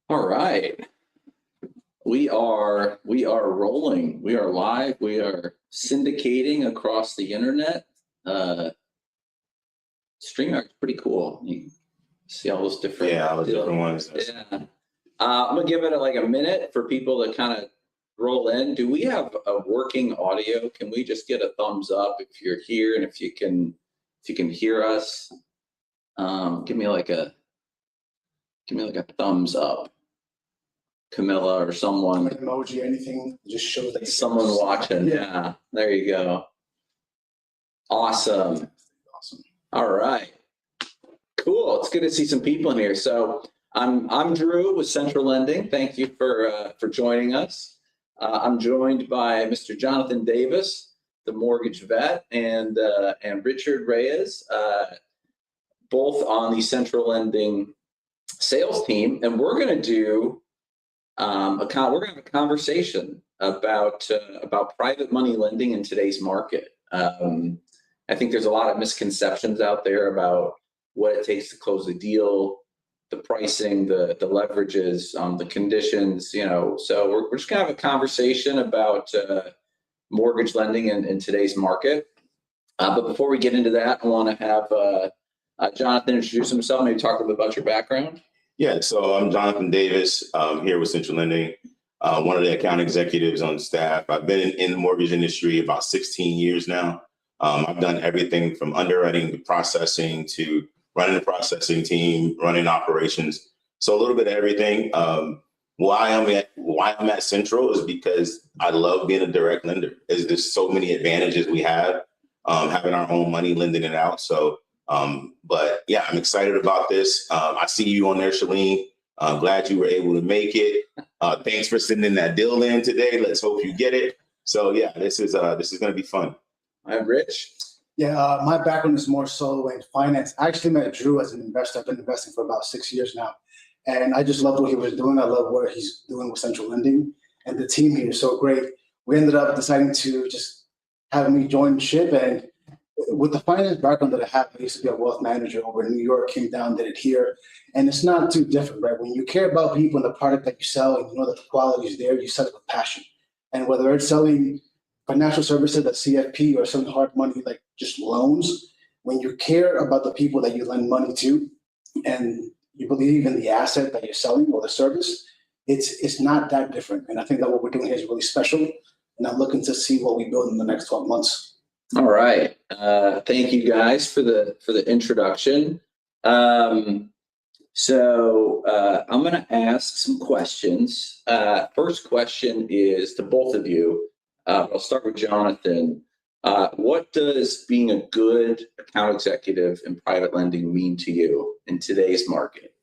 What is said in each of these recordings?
All right. We are rolling. We are live. We are syndicating across the internet. StreamYard's pretty cool. You see all those different all the different ones. Yeah. I'm gonna give it like a minute for people to kind of roll in. Do we have a working audio? Can we just get a thumbs up if you're here and if you can hear us? Give me like a thumbs up. Camilla or someone. Emoji, anything, just shows that someone watching. Yeah, there you go. Awesome. All right. Cool. It's good to see some people in here. So I'm Drew with Central Lending. Thank you for joining us. I'm joined by Mr. Jonathan Davis, the mortgage vet, and Richard Reyes, both on the Central Lending sales team, and we're going to do we're going to have a conversation about private money lending in today's market. I think there's a lot of misconceptions out there about what it takes to close a deal, the pricing, the leverages, the conditions. So we're just going to have a conversation about mortgage lending in today's market. But before we get into that, I want to have Jonathan introduce himself. Maybe talk a little bit about your background. Yeah, so I'm Jonathan Davis, here with Central Lending, one of the account executives on staff. I've been in the mortgage industry about 16 years now. I've done everything from underwriting to processing to running the processing team, running operations. So a little bit of everything. Why I'm at Central is because I love being a direct lender. There's so many advantages we have, having our own money, lending it out. So. But yeah, I'm excited about this. I see you on there, Shalene. I'm glad you were able to make it. Thanks for sending that deal in today. Let's hope you get it. So yeah, this is going to be fun. I'm Rich. Yeah, my background is more so in finance. I actually met Drew as an investor. I've been investing for about 6 years now. And I just loved what he was doing. I love what he's doing with Central Lending. And the team here is so great. We ended up deciding to just have me join the ship. And with the finance background that I have, I used to be a wealth manager over in New York, came down, did it here. And it's not too different, right? When you care about people and the product that you sell and you know that the quality is there, you sell it with passion. And whether it's selling financial services at CFP or selling hard money like just loans, when you care about the people that you lend money to and you believe in the asset that you're selling or the service, it's not that different. And I think that what we're doing here is really special. And I'm looking to see what we build in the next 12 months. All right. Thank you guys for the introduction. So I'm going to ask some questions. First question is to both of you. I'll start with Jonathan. What does being a good account executive in private lending mean to you in today's market?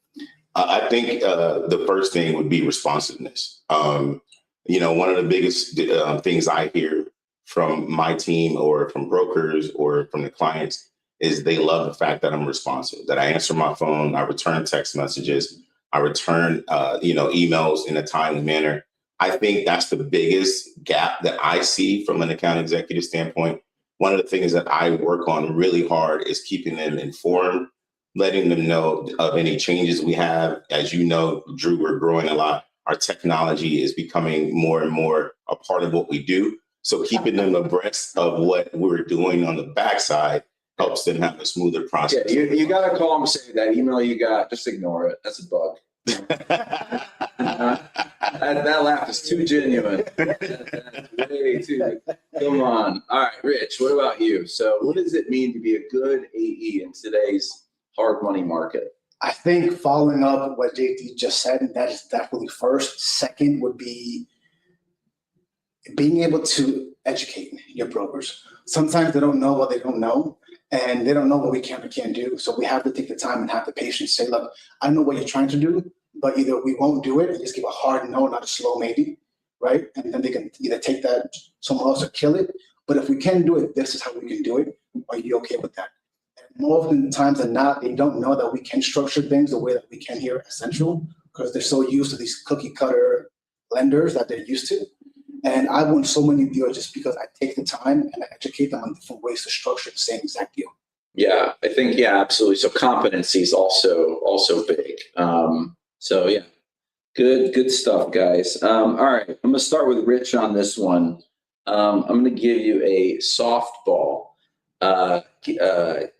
I think the first thing would be responsiveness. One of the biggest things I hear from my team or from brokers or from the clients is they love the fact that I'm responsive, that I answer my phone, I return text messages, I return, emails in a timely manner. I think that's the biggest gap that I see from an account executive standpoint. One of the things that I work on really hard is keeping them informed, letting them know of any changes we have. As you know, Drew, we're growing a lot. Our technology is becoming more and more a part of what we do. So keeping them abreast of what we're doing on the backside helps them have a smoother process. Yeah, you got to call them and say that email you got, just ignore it. That's a bug. That laugh is too genuine. That's way too. Come on. All right, Rich, what about you? So what does it mean to be a good AE in today's hard money market? I think following up what JT just said, that is definitely first. Second would be being able to educate your brokers. Sometimes they don't know what they don't know, and they don't know what we can or can't do. So we have to take the time and have the patience. Say, look, I know what you're trying to do, but either we won't do it and just give a hard no, not a slow maybe, right? And then they can either take that somewhere else or kill it. But if we can do it, this is how we can do it. Are you okay with that? And more often times than not, they don't know that we can structure things the way that we can here at Central because they're so used to these cookie cutter lenders that they're used to. And I won so many deals just because I take the time and I educate them on different ways to structure the same exact deal. Yeah, I think, yeah, absolutely. So competency is also big. So yeah, Good stuff, guys. All right, I'm gonna start with Rich on this one. I'm gonna give you a softball.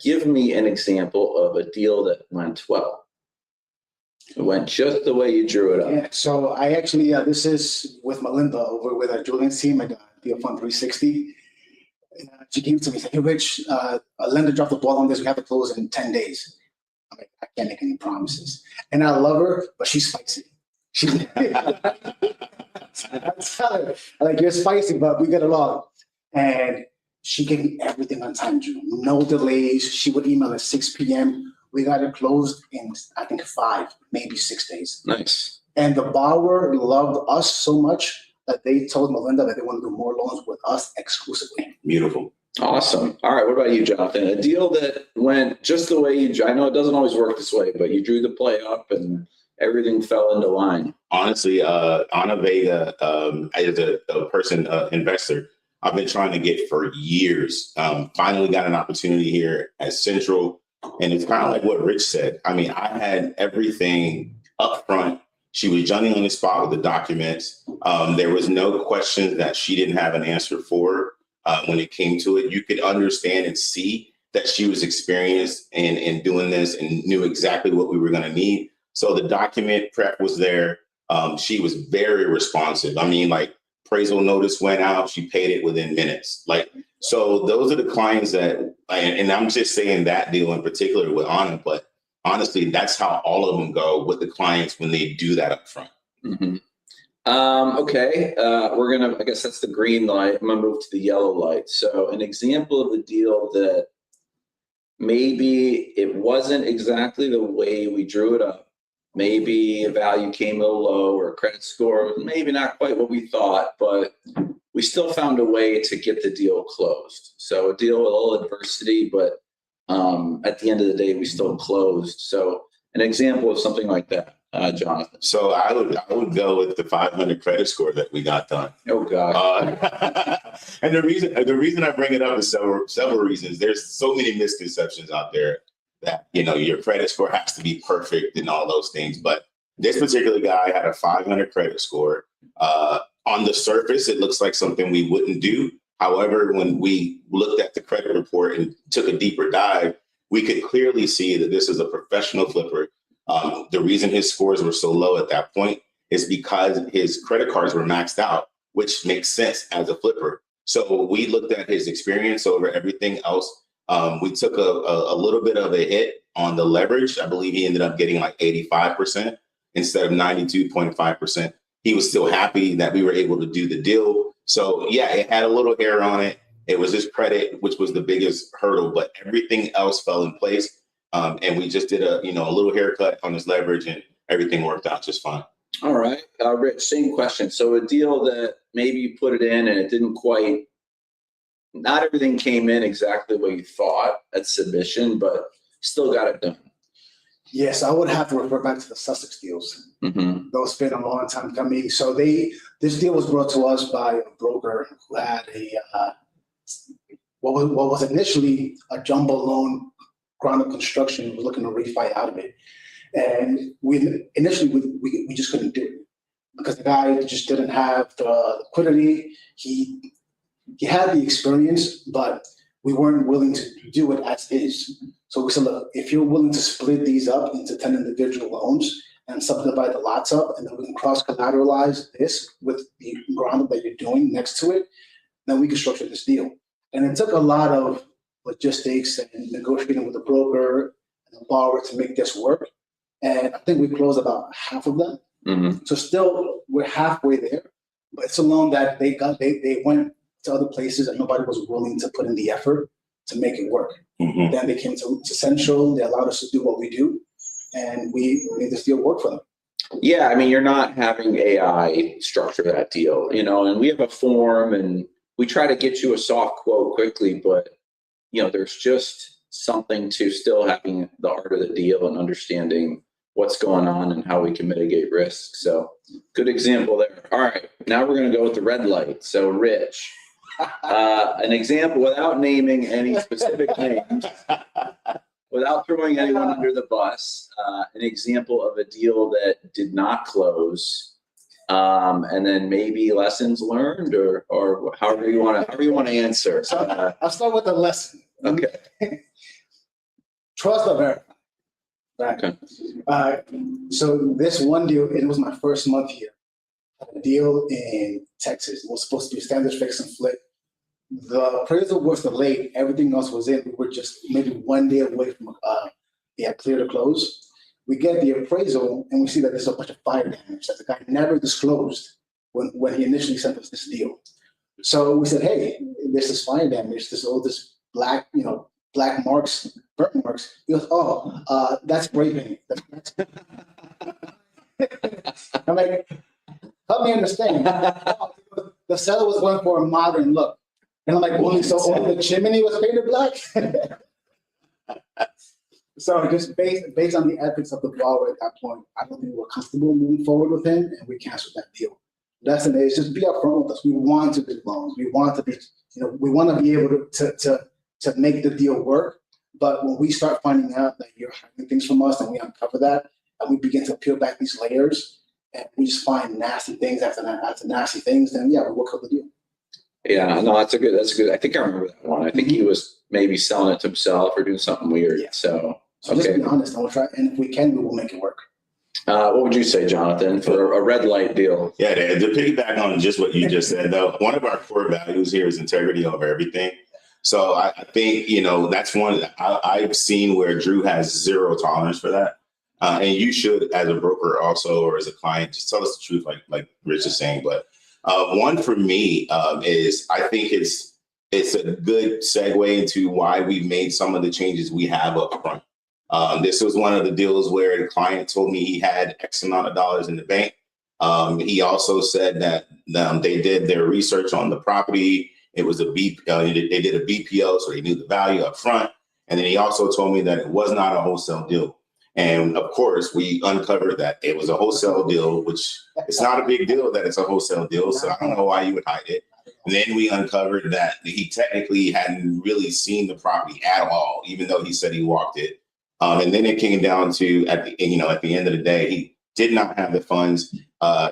Give me an example of a deal that went well. It went just the way you drew it up. Yeah, so I actually, this is with Melinda over with Julian's team at Deal Fund 360. She came to me and said, hey, Rich, a lender dropped the ball on this. We have to close in 10 days. I'm like, I can't make any promises. And I love her, but she's spicy. I tell her, like, you're spicy, but we get along. And she gave me everything on time, Drew. No delays. She would email at 6 p.m. We got it closed in, I think, 5, maybe 6 days. Nice. And the borrower loved us so much that they told Melinda that they want to do more loans with us exclusively. Beautiful. Awesome. All right. What about you, Jonathan? A deal that went just the way I know it doesn't always work this way, but you drew the play up and everything fell into line. Honestly, Ana Vega, as a person, investor, I've been trying to get for years. Finally got an opportunity here at Central. And it's kind of like what Rich said. I mean, I had everything up front. She was jumping on the spot with the documents. There was no question that she didn't have an answer for when it came to it. You could understand and see that she was experienced in doing this and knew exactly what we were going to need. So the document prep was there. She was very responsive. I mean, like, appraisal notice went out. She paid it within minutes. Like, so those are the clients that, and I'm just saying that deal in particular with Ana, but honestly, that's how all of them go with the clients when they do that up front. Mm-hmm. Okay. I guess that's the green light. I'm gonna move to the yellow light. So an example of the deal that maybe it wasn't exactly the way we drew it up. Maybe a value came a little low or a credit score, maybe not quite what we thought, but we still found a way to get the deal closed. So a deal with a little adversity, but at the end of the day, we still closed. So an example of something like that, Jonathan. So I would go with the 500 credit score that we got done. Oh gosh. And the reason I bring it up is several reasons. There's so many misconceptions out there that, you know, your credit score has to be perfect and all those things. But this particular guy had a 500 credit score. On the surface, it looks like something we wouldn't do. However, when we looked at the credit report and took a deeper dive, we could clearly see that this is a professional flipper. The reason his scores were so low at that point is because his credit cards were maxed out, which makes sense as a flipper. So we looked at his experience over everything else. We took a little bit of a hit on the leverage. I believe he ended up getting like 85% instead of 92.5%. He was still happy that we were able to do the deal. So yeah, it had a little hair on it. It was his credit, which was the biggest hurdle, but everything else fell in place. And we just did a little haircut on his leverage and everything worked out just fine. All right. Rich, same question. So a deal that maybe you put it in and it didn't quite, not everything came in exactly what you thought at submission, but still got it done. Yes, I would have to refer back to the Sussex deals. Mm-hmm. Those been a long time coming. So this deal was brought to us by a broker who had what was initially a jumbo loan, ground up construction, was looking to refi out of it. And we just couldn't do it because the guy just didn't have the liquidity. He had the experience, but we weren't willing to do it as is. So we said, look, if you're willing to split these up into 10 individual loans and subdivide the lots up, and then we can cross-collateralize this with the ground up that you're doing next to it, then we can structure this deal. And it took a lot of logistics and negotiating with the broker and the borrower to make this work. And I think we closed about half of them. Mm-hmm. So still, we're halfway there. But it's a loan that they went to other places and nobody was willing to put in the effort to make it work. Mm-hmm. Then they came to Central. They allowed us to do what we do, and we made this deal work for them. Yeah, I mean, you're not having AI structure that deal, and we have a form and we try to get you a soft quote quickly, but, there's just something to still having the art of the deal and understanding what's going on and how we can mitigate risk. So good example there. All right, now we're going to go with the red light. So Rich, an example without naming any specific names. without throwing anyone under the bus, an example of a deal that did not close, and then maybe lessons learned, or however you want to answer. So I'll start with the lesson. Okay. Trust but verify. Right. Okay. So this one deal, it was my first month here. A deal in Texas. It was supposed to be a standard fix and flip. The appraisal was delayed. Everything else was in. We were just maybe 1 day away from clear to close. We get the appraisal and we see that there's a bunch of fire damage that the guy never disclosed when he initially sent us this deal. So we said, hey, there's this fire damage, this black, black marks, burn marks. He goes, oh, that's spray paint. I'm like, help me understand. The seller was going for a modern look. And I'm like, only the chimney was painted black? So just based on the ethics of the borrower at that point, I don't think we were comfortable moving forward with him, and we canceled that deal. Lesson is just be upfront with us. We want to do loans. We want to be, we want to be able to make the deal work. But when we start finding out that you're hiding things from us and we uncover that, and we begin to peel back these layers, and we just find nasty things after nasty things, then yeah, we will cut the deal. Yeah, no, that's a good. I think I remember that one. I think he was maybe selling it to himself or doing something weird. Yeah. So just be honest, and we'll try. And if we can, we will make it work. What would you say, Jonathan, for a red light deal? Yeah, to piggyback on just what you just said, though, one of our core values here is integrity over everything. So I think, that's one I've seen where Drew has zero tolerance for that. And you should, as a broker also, or as a client, just tell us the truth, like Rich is saying. But one for me is I think it's a good segue into why we've made some of the changes we have up front. This was one of the deals where the client told me he had X amount of dollars in the bank. He also said that they did their research on the property. It was they did a BPO, so they knew the value up front. And then he also told me that it was not a wholesale deal. And of course, we uncovered that it was a wholesale deal, which it's not a big deal that it's a wholesale deal. So I don't know why you would hide it. And then we uncovered that he technically hadn't really seen the property at all, even though he said he walked it. And then it came down to at the end of the day, he did not have the funds.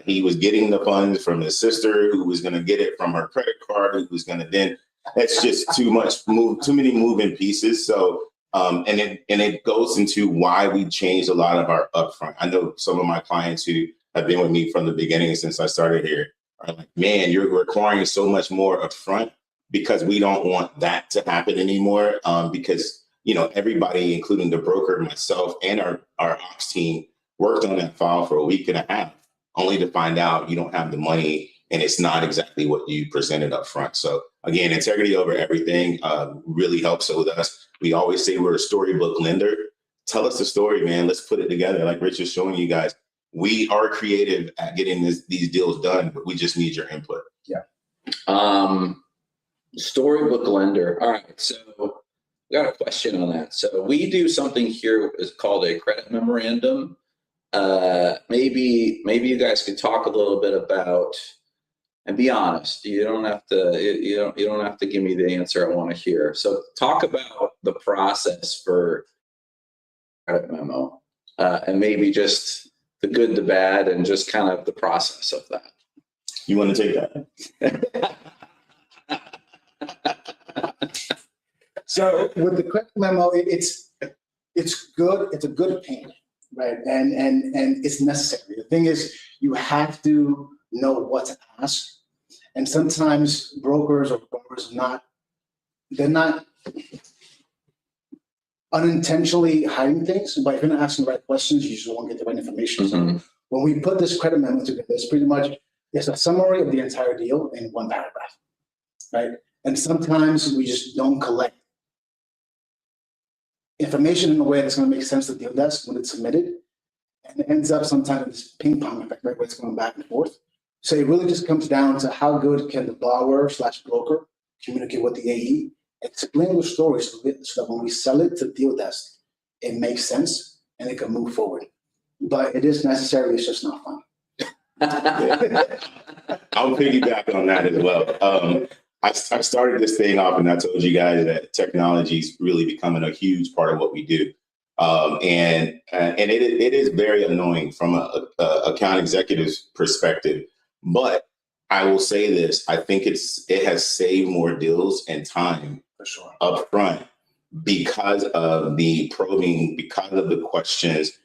He was getting the funds from his sister, who was going to get it from her credit card, who was going to then. That's just too many moving pieces. So and it goes into why we changed a lot of our upfront. I know some of my clients who have been with me from the beginning since I started here are like, man, you're requiring so much more upfront, because we don't want that to happen anymore. Because everybody, including the broker, myself, and our ops team, worked on that file for a week and a half, only to find out you don't have the money and it's not exactly what you presented up front. So again, integrity over everything really helps with us. We always say we're a storybook lender. Tell us the story, man. Let's put it together. Like Rich is showing you guys, we are creative at getting these deals done, but we just need your input. Yeah. Storybook lender. All right. So I got a question on that. So we do something here is called a credit memorandum. Maybe you guys could talk a little bit about, and be honest. You don't have to. You don't have to give me the answer I want to hear. So talk about the process for credit memo, and maybe just the good, the bad, and just kind of the process of that. You want to take that? So with the credit memo, it's good. It's a good pain, right? And it's necessary. The thing is, you have to know what to ask. And sometimes brokers or brokers they're not unintentionally hiding things, but if you're not asking the right questions, you just won't get the right information. Mm-hmm. So when we put this credit memo together, it's a summary of the entire deal in one paragraph, right? And sometimes we just don't collect information in a way that's going to make sense to the deal desk when it's submitted. And it ends up sometimes in this ping pong effect, right, where it's going back and forth. So it really just comes down to how good can the borrower/broker communicate with the AE, explain the story so that when we sell it to the deal desk, it makes sense and it can move forward. But it is necessary, it's just not fun. I'll piggyback on that as well. I started this thing off, and I told you guys that technology is really becoming a huge part of what we do, and it is very annoying from a account executive's perspective. But I will say this: I think it has saved more deals and time For sure. up front because of the probing, because of the questions.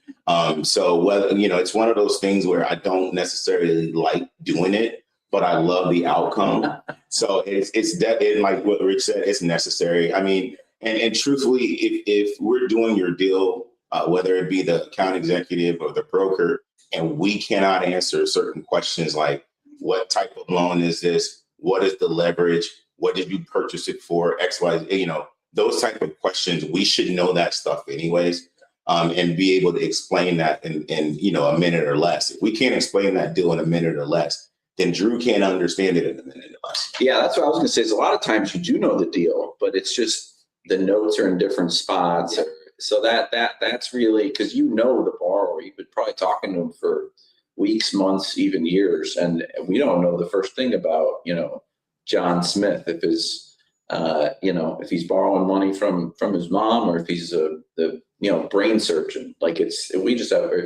So whether, it's one of those things where I don't necessarily like doing it, but I love the outcome. So it's that, and like what Rich said, it's necessary. I mean, and truthfully, if we're doing your deal, whether it be the account executive or the broker, and we cannot answer certain questions like what type of loan is this? What is the leverage? What did you purchase it for? X, Y, Z, those type of questions, we should know that stuff anyways, and be able to explain that in a minute or less. If we can't explain that deal in a minute or less, then Drew can't understand it in a minute or less. Yeah, that's what I was going to say. Is a lot of times you do know the deal, but it's just the notes are in different spots. Yeah. So that's really because the borrower. You've been probably talking to him for weeks, months, even years, and we don't know the first thing about John Smith, if if he's borrowing money from his mom, or if he's the brain surgeon. Like if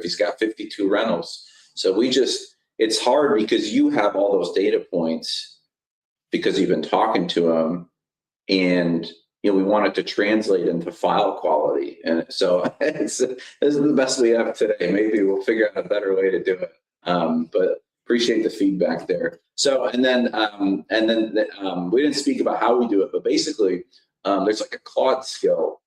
he's got 52 rentals. So it's hard because you have all those data points because you've been talking to him, and we want it to translate into file quality. And so this is the best we have today. Maybe we'll figure out a better way to do it. But appreciate the feedback there. So, and then we didn't speak about how we do it, but basically there's like a Claude skill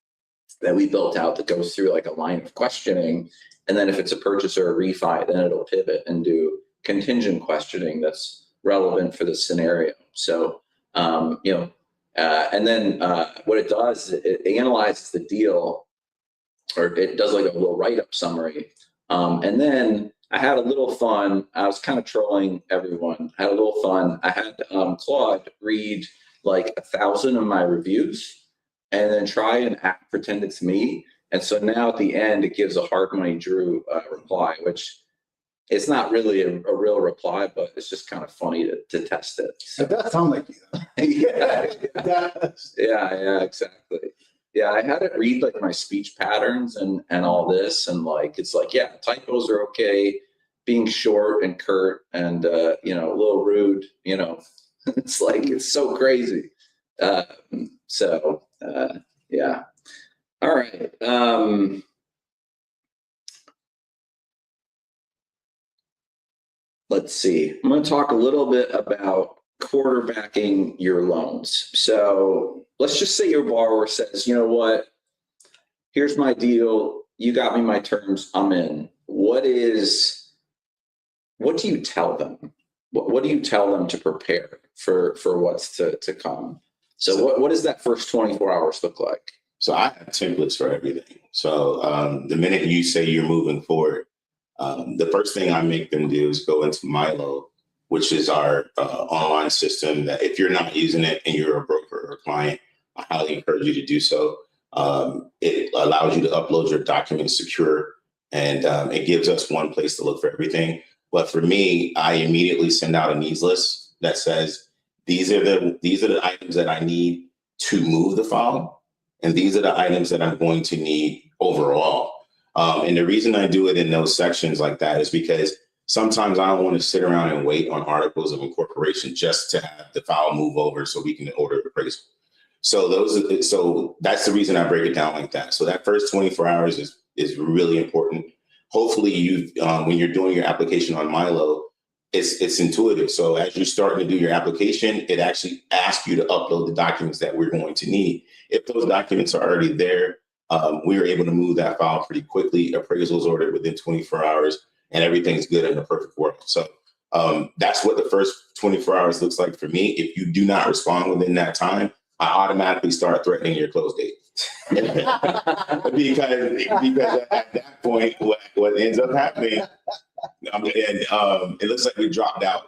that we built out that goes through like a line of questioning. And then if it's a purchase or a refi, then it'll pivot and do contingent questioning that's relevant for the scenario. So, and then what it does, it analyzes the deal, or it does like a little write-up summary. And then I had a little fun. I was kind of trolling everyone. I had a little fun. I had Claude read like 1,000 of my reviews and then try and pretend it's me. And so now at the end, it gives a hard money Drew reply, which it's not really a real reply, but it's just kind of funny to test it. So. It does sound like you. Yeah, exactly. Yeah, I had it read like my speech patterns and all this, and like it's like, yeah, typos are okay, being short and curt and a little rude, it's like it's so crazy. Yeah. All right. Let's see. I'm going to talk a little bit about quarterbacking your loans. So let's just say your borrower says, you know what, here's my deal. You got me my terms. I'm in. What do you tell them? What do you tell them to prepare for what's to come? So what does that first 24 hours look like? So I have templates for everything. So the minute you say you're moving forward, the first thing I make them do is go into Milo, which is our online system that if you're not using it and you're a broker or a client, I highly encourage you to do so. It allows you to upload your documents secure, and it gives us one place to look for everything. But for me, I immediately send out a needs list that says, these are the items that I need to move the file, and these are the items that I'm going to need overall. And the reason I do it in those sections like that is because sometimes I don't want to sit around and wait on articles of incorporation just to have the file move over so we can order appraisal. So that's the reason I break it down like that. So that first 24 hours is really important. Hopefully when you're doing your application on Milo, it's intuitive. So as you're starting to do your application, it actually asks you to upload the documents that we're going to need. If those documents are already there, we were able to move that file pretty quickly. Appraisals ordered within 24 hours, and everything's good in the perfect world. So that's what the first 24 hours looks like for me. If you do not respond within that time, I automatically start threatening your close date. because at that point, what ends up happening, and it looks like we dropped out.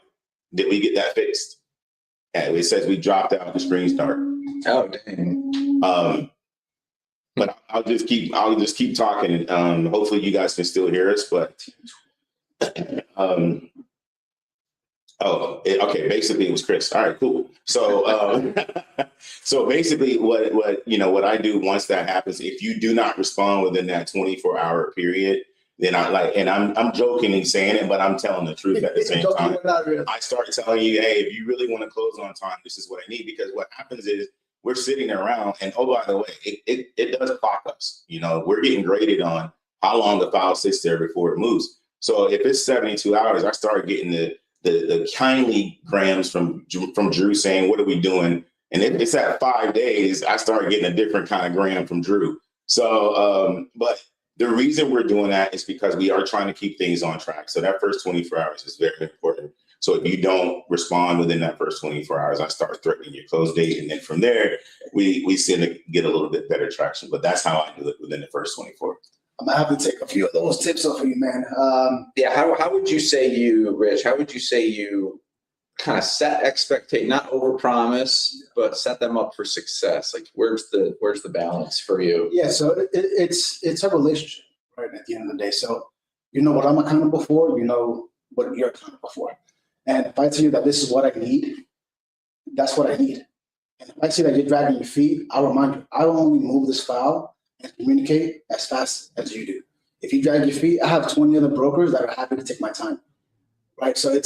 Did we get that fixed? Yeah, it says we dropped out. The screen start. Oh dang. But I'll just keep talking, and hopefully you guys can still hear us. But Oh, okay. Basically, it was Chris. All right, cool. So, so basically, what I do once that happens, if you do not respond within that 24-hour period, then I'm joking and saying it, but I'm telling the truth at the same time. I start telling you, hey, if you really want to close on time, this is what I need. Because what happens is we're sitting around, and oh, by the way, it does clock us. We're getting graded on how long the file sits there before it moves. So if it's 72 hours, I start getting the kindly grams from Drew saying, what are we doing? And if it's at 5 days, I start getting a different kind of gram from Drew. So, but the reason we're doing that is because we are trying to keep things on track. So that first 24 hours is very important. So if you don't respond within that first 24 hours, I start threatening your close date. And then from there, we seem to get a little bit better traction. But that's how I do it within the first 24. I'm gonna have to take a few of those tips off of you, man. Yeah, how would you say Rich, how would you say you kind of set expectation, not overpromise, but set them up for success? Like where's the balance for you? Yeah, so it's a relationship, right? At the end of the day. So you know what I'm accountable for, you know what you're accountable for. And if I tell you that this is what I need, that's what I need. And if I see that you're dragging your feet, I'll remind you, I will only move this file and communicate as fast as you do. If you drag your feet, I have 20 other brokers that are happy to take my time, right? So if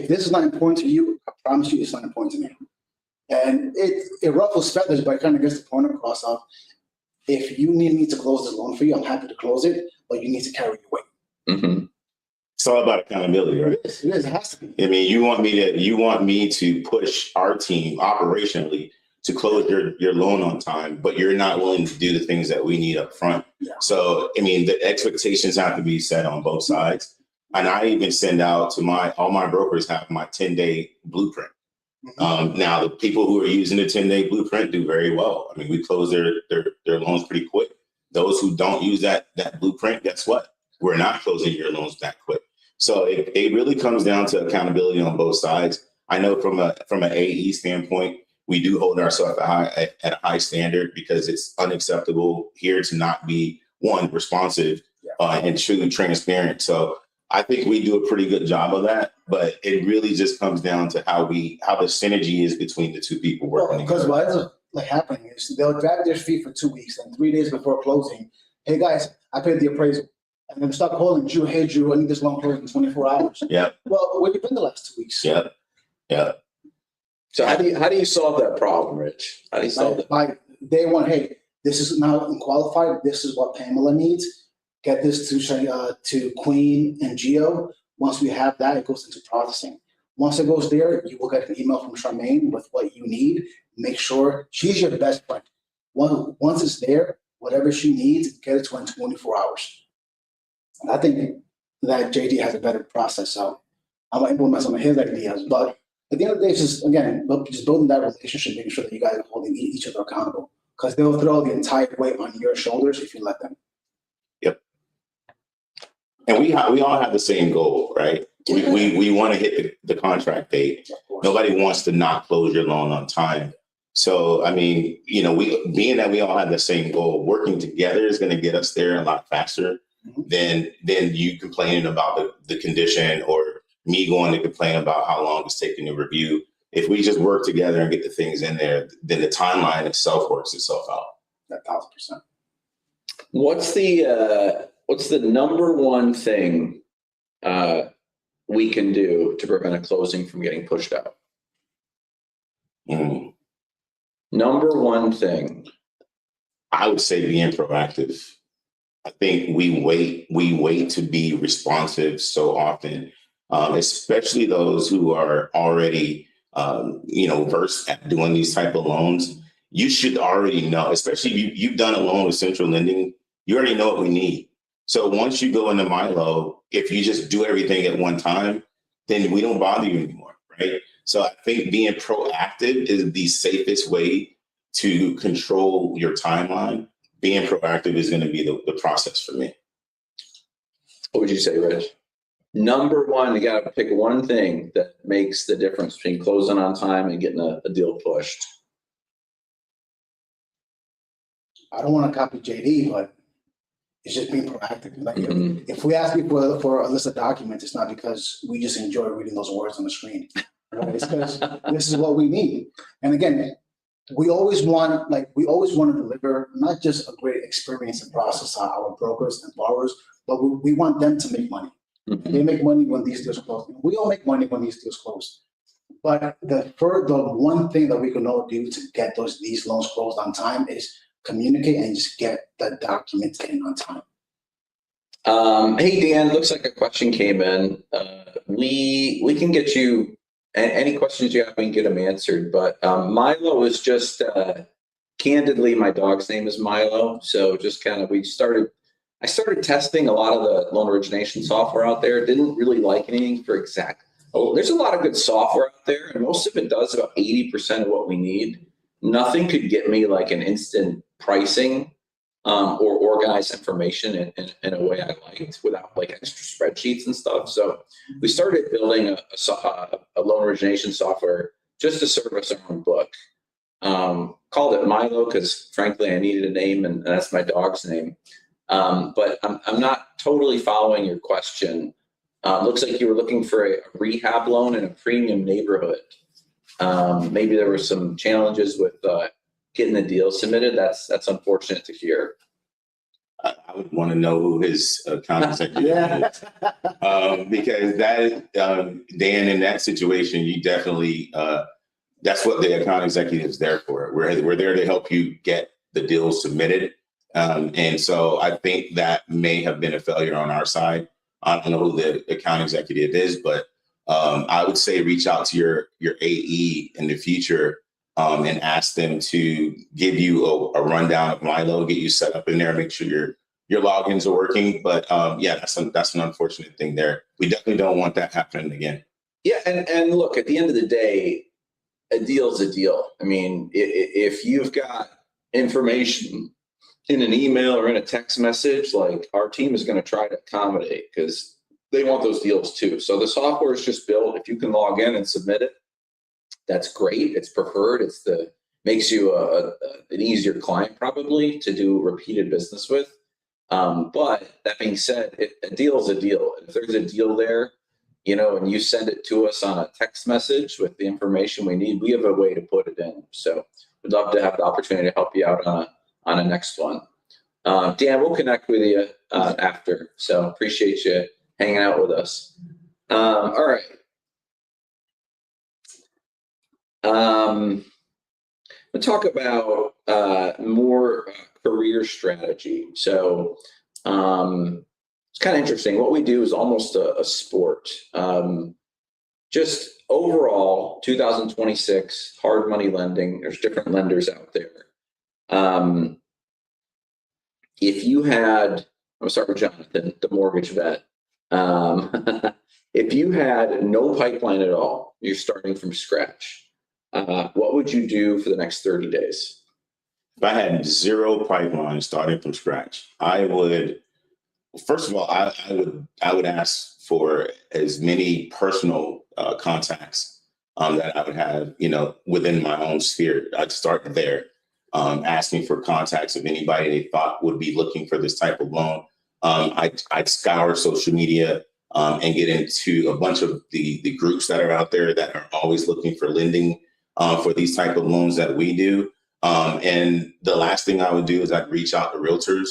this is not important to you, I promise you it's not important to me. And it ruffles feathers, but it kind of gets the point across of, if you need me to close the loan for you, I'm happy to close it, but you need to carry your weight. Mm-hmm. It's all about accountability, right? It is. It has to be. I mean, you want me to push our team operationally to close your loan on time, but you're not willing to do the things that we need up front. Yeah. So, I mean, the expectations have to be set on both sides. And I even send out to all my brokers have my 10-day blueprint. Mm-hmm. Now, the people who are using the 10-day blueprint do very well. I mean, we close their loans pretty quick. Those who don't use that blueprint, guess what? We're not closing your loans that quick. So it really comes down to accountability on both sides. I know from an AE standpoint, we do hold ourselves at a high standard, because it's unacceptable here to not be responsive and truly transparent. So I think we do a pretty good job of that, but it really just comes down to how the synergy is between the two people working together. Because what ends up happening is they'll drag their feet for 2 weeks, and 3 days before closing, hey guys, I paid the appraisal. And then start calling Drew, hey Drew, I need this loan closed in 24 hours. Yeah. Well, where you been the last 2 weeks? Yeah. Yeah. So how do you solve that problem, Rich? How do you solve it? By day one, hey, this is now unqualified. This is what Pamela needs. Get this to Queen and Geo. Once we have that, it goes into processing. Once it goes there, you will get an email from Charmaine with what you need. Make sure she's your best friend. Once it's there, whatever she needs, get it to her in 24 hours. And I think that JD has a better process. So I'm going to implement some of his ideas. But at the end of the day, it's just, again, just building that relationship, making sure that you guys are holding each other accountable. Because they'll throw the entire weight on your shoulders if you let them. Yep. And we all have the same goal, right? We want to hit the contract date. Nobody wants to not close your loan on time. So, I mean, being that we all have the same goal, working together is going to get us there a lot faster than you complaining about the condition, or me going to complain about how long it's taking to review. If we just work together and get the things in there, then the timeline itself works itself out. 1,000%. What's the number one thing we can do to prevent a closing from getting pushed out? Number one thing. I would say being proactive. I think we wait to be responsive so often, especially those who are already, versed at doing these type of loans. You should already know, especially if you've done a loan with Central Lending, you already know what we need. So once you go into Milo, if you just do everything at one time, then we don't bother you anymore, right? So I think being proactive is the safest way to control your timeline. Being proactive is going to be the process for me. What would you say, Rich? Number one, you got to pick one thing that makes the difference between closing on time and getting a deal pushed. I don't want to copy JD, but It's just being proactive. Like Mhm. if we ask people for a list of documents, it's not because we just enjoy reading those words on the screen. Right? It's because this is what we need. And again, we always want to deliver not just a great experience and process on our brokers and borrowers, but we want them to make money. Mhm. They make money when these deals close. We all make money when these deals close. But the one thing that we can all do to get these loans closed on time is communicate and just get the documents in on time. Hey, Dan, looks like a question came in. We can get you any questions you have, we can get them answered. But Milo is just candidly, my dog's name is Milo. So just kind of I started testing a lot of the loan origination software out there. Didn't really like anything for exact. Oh, there's a lot of good software out there, and most of it does about 80% of what we need. Nothing could get me like an instant pricing or organized information in a way I liked without like extra spreadsheets and stuff. So we started building a loan origination software just to service our own book. Called it Milo because frankly I needed a name, and that's my dog's name. But I'm not totally following your question. Looks like you were looking for a rehab loan in a premium neighborhood. Maybe there were some challenges with getting the deal submitted. That's unfortunate to hear. I would want to know who his account executive is. Because Dan, in that situation, you definitely, that's what the account executive is there for. We're there to help you get the deal submitted. And so I think that may have been a failure on our side. I don't know who the account executive is, but I would say reach out to your AE in the future and ask them to give you a rundown of Milo, get you set up in there, make sure your logins are working. But yeah, that's an unfortunate thing there. We definitely don't want that happening again. Yeah, and look, at the end of the day, a deal's a deal. I mean, if you've got information in an email or in a text message, like our team is going to try to accommodate because they want those deals too. So the software is just built. If you can log in and submit it, that's great. It's preferred. Makes you an easier client probably to do repeated business with. But that being said, a deal is a deal. If there's a deal there, and you send it to us on a text message with the information we need, we have a way to put it in. So we'd love to have the opportunity to help you out on a next one. Dan, we'll connect with you after. So appreciate you hanging out with us. All right. We'll talk about more career strategy. So it's kind of interesting. What we do is almost a sport. Just overall, 2026, hard money lending, there's different lenders out there. If you had, I'm gonna start with Jonathan, the mortgage vet. If you had no pipeline at all, you're starting from scratch, what would you do for the next 30 days? If I had zero pipeline starting from scratch, I would, first of all, I would ask for as many personal contacts that I would have, within my own sphere. I'd start there, asking for contacts of anybody they thought would be looking for this type of loan. I'd scour social media and get into a bunch of the groups that are out there that are always looking for lending for these type of loans that we do. And the last thing I would do is I'd reach out to realtors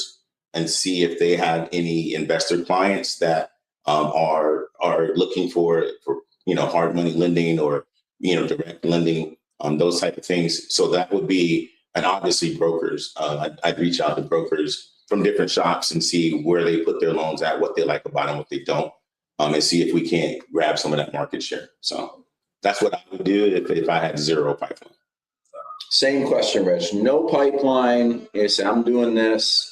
and see if they have any investor clients that are looking for hard money lending or direct lending, those type of things. So that would be, and obviously brokers. I'd reach out to brokers from different shops and see where they put their loans at, what they like about them, what they don't, and see if we can't grab some of that market share. So that's what I would do if I had zero pipeline. Same question, Rich. No pipeline. You say, I'm doing this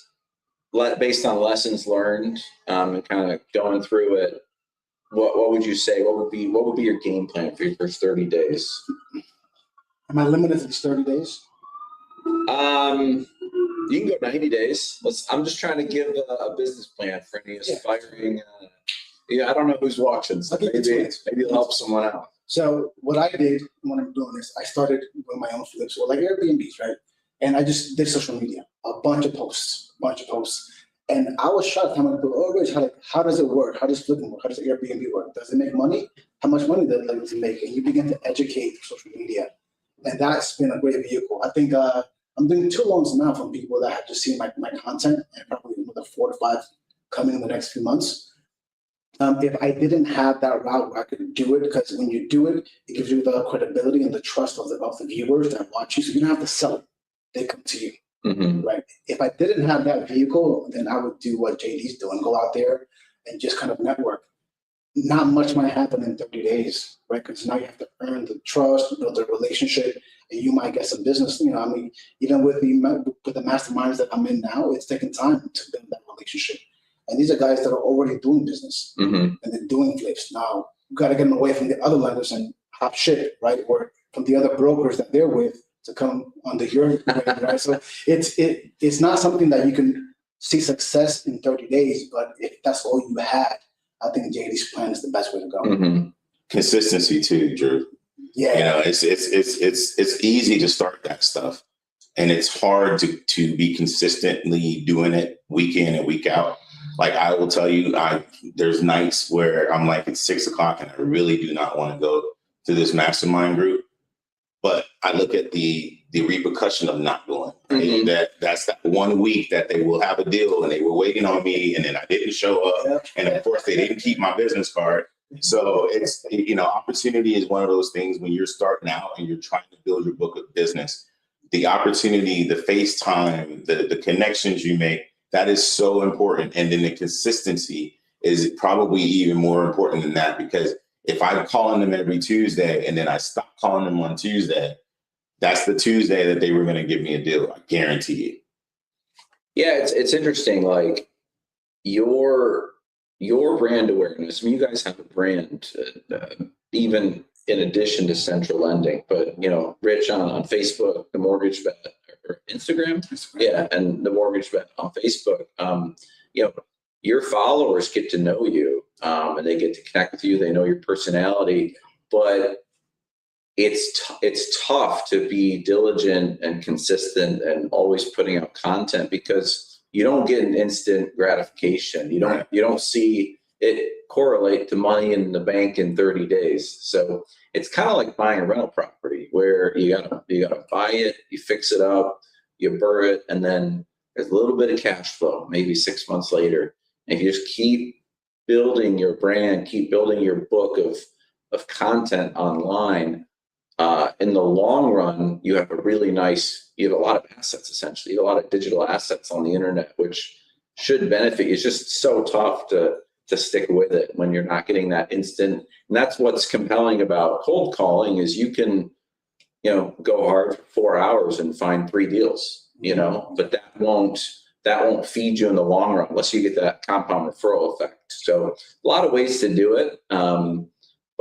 based on lessons learned and kind of going through it. What would you say? What would be your game plan for your first 30 days? Am I limited to these 30 days? You can go 90 days. I'm just trying to give a business plan for any aspiring. I don't know who's watching, so maybe it'll help someone out. So what I did when I'm doing this, I started with my own flips, like Airbnbs, right? And I just did social media, a bunch of posts. And I was shocked how many people, oh, Rich, how does it work? How does flipping work? How does Airbnb work? Does it make money? How much money does it make? And you begin to educate social media. And that's been a great vehicle. I think I'm doing 2 loans now from people that have just seen my content, and probably another 4 to 5 coming in the next few months. If I didn't have that route where I could do it, because when you do it, it gives you the credibility and the trust of the viewers that watch you. So you don't have to sell it. They come to you. Mm-hmm. Right. If I didn't have that vehicle, then I would do what JD's doing, go out there and just kind of network. Not much might happen in 30 days, right? Because now you have to earn the trust, build a relationship, and you might get some business. I mean, even with the masterminds that I'm in now, it's taking time to build that relationship. And these are guys that are already doing business and they're doing flips. Now, you got to get them away from the other lenders and hop ship, right? Or from the other brokers that they're with to come under your way, right? So it's not something that you can see success in 30 days, but if that's all you had, I think JD's plan is the best way to go. Consistency too, Drew. Yeah. It's easy to start that stuff, and it's hard to be consistently doing it week in and week out. Like I will tell you, there's nights where I'm like, it's 6 o'clock and I really do not want to go to this mastermind group. But I look at the repercussion of not going. Right? That's that 1 week that they will have a deal and they were waiting on me, and then I didn't show up, and of course they didn't keep my business card. So it's opportunity is one of those things when you're starting out and you're trying to build your book of business. The opportunity, the FaceTime, the connections you make, that is so important, and then the consistency is probably even more important than that, because if I'm calling them every Tuesday and then I stop calling them on Tuesday, that's the Tuesday that they were going to give me a deal. I guarantee you. Yeah, it's interesting. Like your brand awareness. I mean, you guys have a brand, even in addition to Central Lending. But Rich on Facebook, the Mortgage Bet, or Instagram, yeah, and the Mortgage Bet on Facebook. Your followers get to know you, and they get to connect with you. They know your personality, but it's tough to be diligent and consistent and always putting out content, because you don't get an instant gratification. You don't see it correlate to money in the bank in 30 days. So it's kind of like buying a rental property, where you gotta buy it, you fix it up, you burr it, and then there's a little bit of cash flow, maybe 6 months later. If you just keep building your brand, keep building your book of content online, in the long run, you have a lot of assets, essentially. You have a lot of digital assets on the internet, which should benefit you. It's just so tough to stick with it when you're not getting that instant. And that's what's compelling about cold calling, is you can, go hard for 4 hours and find 3 deals, but that won't feed you in the long run unless you get that compound referral effect. So a lot of ways to do it.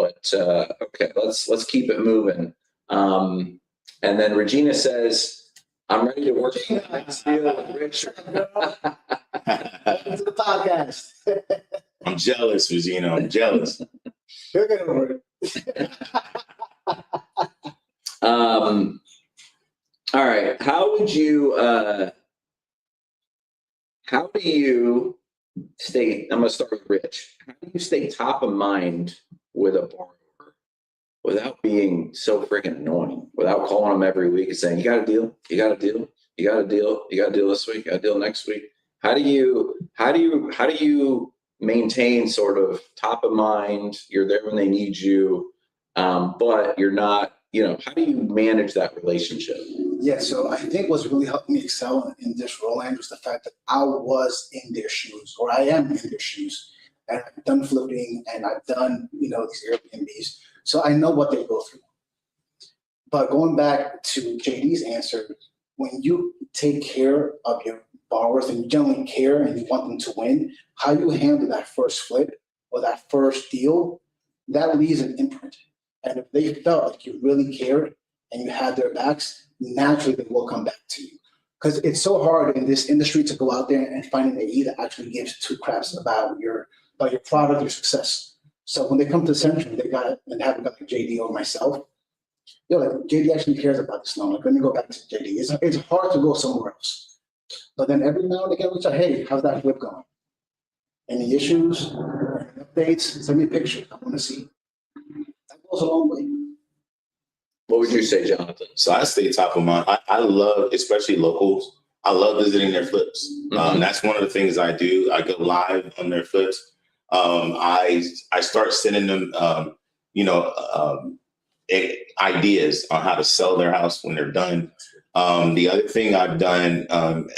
Okay, let's keep it moving. And then Regina says, I'm ready to work on the next deal with Richard. It's a podcast. I'm jealous, Regina. I'm jealous. You're gonna work. All right. How do you stay? I'm gonna start with Rich. How do you stay top of mind with a borrower without being so freaking annoying, without calling them every week and saying, you got a deal, you got a deal, you got a deal, you got a deal this week, you got a deal next week? How do you maintain sort of top of mind? You're there when they need you, but you're not, how do you manage that relationship? Yeah, so I think what's really helped me excel in this role, Andrew, is the fact that I was in their shoes, or I am in their shoes. And I've done flipping and I've done, these Airbnbs. So I know what they go through. But going back to JD's answer, when you take care of your borrowers and you genuinely care and you want them to win, how you handle that first flip or that first deal, that leaves an imprint. And if they felt like you really cared and you had their backs, naturally they will come back to you. Because it's so hard in this industry to go out there and find an AE that actually gives 2 craps about your product, your success. So when they come to Central, they haven't got like JD or myself. JD actually cares about this loan. Like, let me go back to JD. It's hard to go somewhere else. But then every now and again, we say, hey, how's that flip going? Any issues, any updates? Send me a picture. I want to see. That goes a long way. What would you say, Jonathan? So I stay top of mind. I love, especially locals, I love visiting their flips. That's one of the things I do. I go live on their flips. I start sending them, ideas on how to sell their house when they're done. The other thing I've done,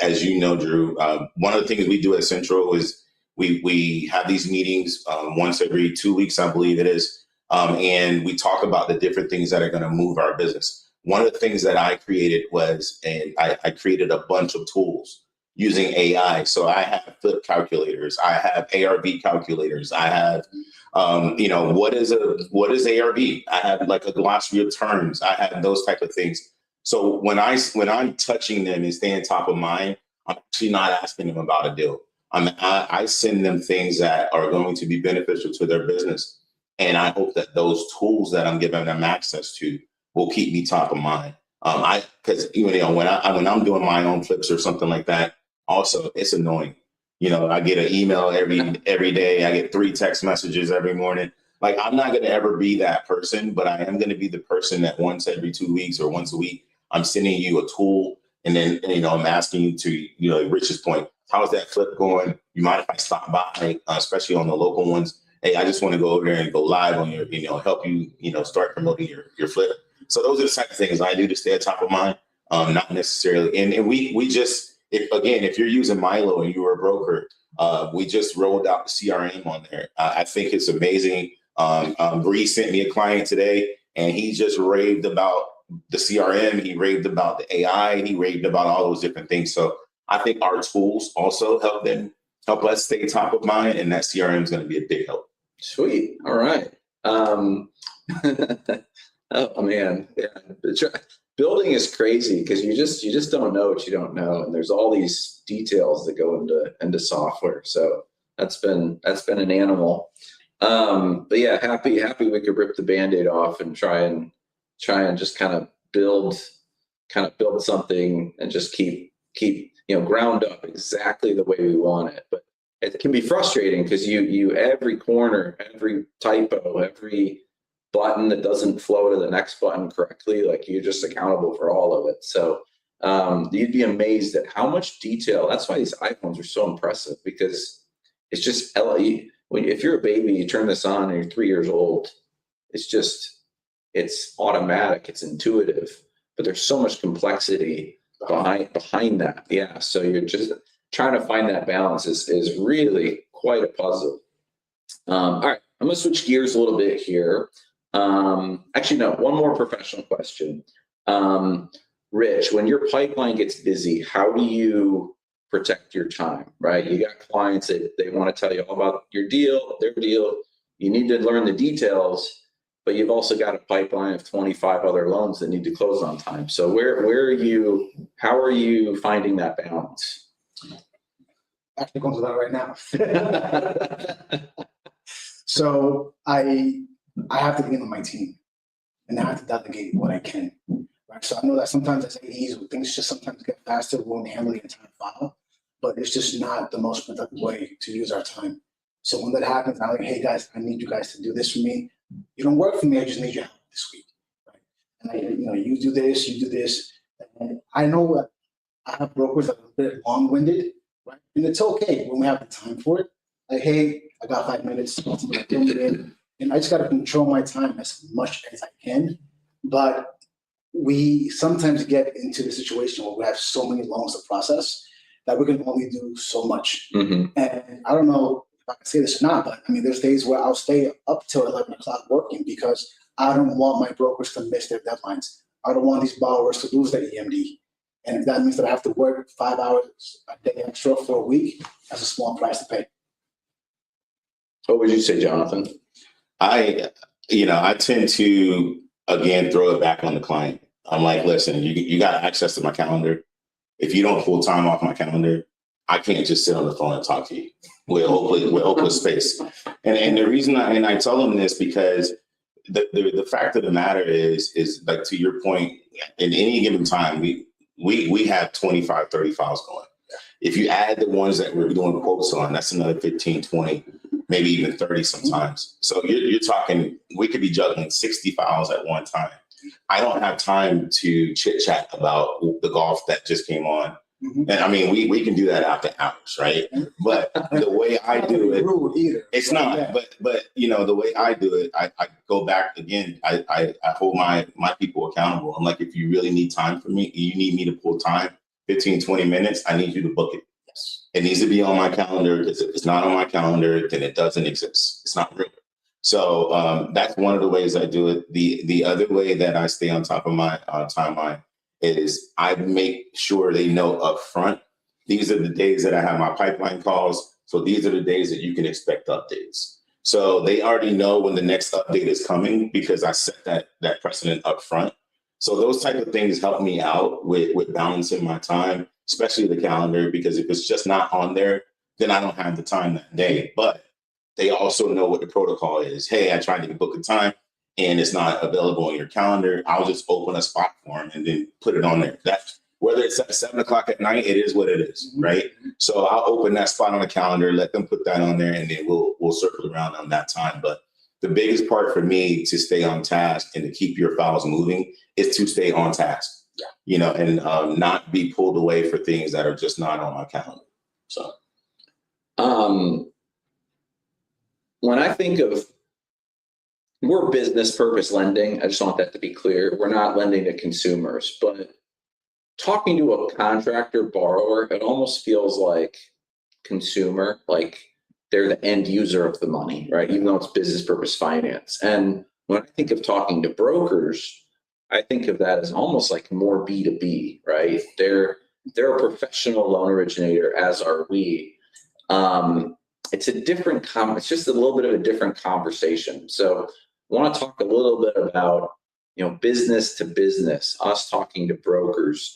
as you know, Drew, one of the things we do at Central is we have these meetings once every 2 weeks, I believe it is. And we talk about the different things that are going to move our business. One of the things that I created was, and I created a bunch of tools using AI. So I have flip calculators, I have ARV calculators, I have, what is ARV? I have like a glossary of terms. I have those type of things. So when I'm touching them and staying top of mind, I'm actually not asking them about a deal. I send them things that are going to be beneficial to their business. And I hope that those tools that I'm giving them access to will keep me top of mind. Because when I'm doing my own flips or something like that, also it's annoying. I get an email every day. I get 3 text messages every morning. Like, I'm not going to ever be that person, but I am going to be the person that once every 2 weeks or once a week, I'm sending you a tool, and then I'm asking you to, Rich's point, how's that flip going? You mind if I stop by, especially on the local ones? Hey, I just want to go over there and go live on your, help you, start promoting your flip. So those are the type of things I do to stay at top of mind, not necessarily. And we just, if you're using Milo and you were a broker, we just rolled out the CRM on there. I think it's amazing. Bree sent me a client today, and he just raved about the CRM. He raved about the AI. He raved about all those different things. So I think our tools also help us stay top of mind, and that CRM is going to be a big help. Sweet. All right. Oh man, yeah. Building is crazy because you just don't know what you don't know, and there's all these details that go into software. So that's been an animal. But yeah, happy we could rip the Band-Aid off and try and just kind of build something and just keep ground up exactly the way we want it. But it can be frustrating because you every corner, every typo, every button that doesn't flow to the next button correctly, like you're just accountable for all of it. So you'd be amazed at how much detail. That's why these iPhones are so impressive, because it's just if you're a baby, you turn this on and you're 3 years old, it's automatic, it's intuitive, but there's so much complexity behind that. Yeah. So you're just trying to find that balance is really quite a puzzle. All right, I'm gonna switch gears a little bit here. Actually, no, one more professional question. Rich, when your pipeline gets busy, how do you protect your time, right? You got clients that they want to tell you all about your deal, their deal. You need to learn the details, but you've also got a pipeline of 25 other loans that need to close on time. So how are you finding that balance? Actually going to that right now. So I have to be in on my team, and I have to delegate what I can. Right? So I know that sometimes as AEs, things just sometimes get faster when we handle the entire file, but it's just not the most productive way to use our time. So when that happens, I'm like, hey guys, I need you guys to do this for me. You don't work for me, I just need your help this week. Right? And you do this, you do this. And I know that I have brokers that are a bit long-winded, right? And it's okay when we have the time for it. Like, hey, I got 5 minutes, and I just got to control my time as much as I can. But we sometimes get into the situation where we have so many loans to process that we can only do so much. Mm-hmm. And I don't know if I can say this or not, but I mean, there's days where I'll stay up till 11 o'clock working because I don't want my brokers to miss their deadlines. I don't want these borrowers to lose their EMD. And if that means that I have to work 5 hours a day extra for a week, that's a small price to pay. What would you say, Jonathan? I tend to, again, throw it back on the client. I'm like, listen, you got access to my calendar. If you don't pull time off my calendar, I can't just sit on the phone and talk to you. We're hopeless space. And the reason I tell them this because the fact of the matter is like, to your point, in any given time, we have 25, 30 files going. If you add the ones that we're doing quotes on, that's another 15, 20, maybe even 30 sometimes. So you're talking, we could be juggling 60 files at one time. I don't have time to chit chat about the golf that just came on. And I mean, we can do that after hours, right? But the way I do it, it's not. But you know, the way I do it, I go back again. I hold my people accountable. I'm like, if you really need time for me, you need me to pull time, 15, 20 minutes, I need you to book it. Yes. It needs to be on my calendar, because if it's not on my calendar, then it doesn't exist. It's not real. So that's one of the ways I do it. The other way that I stay on top of my timeline is I make sure they know up front, these are the days that I have my pipeline calls. So these are the days that you can expect updates. So they already know when the next update is coming, because I set that precedent up front. So those type of things help me out with balancing my time, especially the calendar, because if it's just not on there, then I don't have the time that day. But they also know what the protocol is. Hey, I tried to book a time and it's not available on your calendar. I'll just open a spot for them and then put it on there. That's whether it's at 7 o'clock at night, it is what it is, right? So I'll open that spot on the calendar, let them put that on there, and then we'll circle around on that time. But the biggest part for me to stay on task and to keep your files moving is to stay on task, you know, and not be pulled away for things that are just not on my calendar. So, when I think of, we're business purpose lending, I just want that to be clear. We're not lending to consumers, but talking to a contractor borrower, it almost feels like consumer, like they're the end user of the money, right? Even though it's business purpose finance. And when I think of talking to brokers, I think of that as almost like more B2B, right? They're a professional loan originator, as are we. It's a different, it's just a little bit of a different conversation. So I want to talk a little bit about, you know, business to business, us talking to brokers.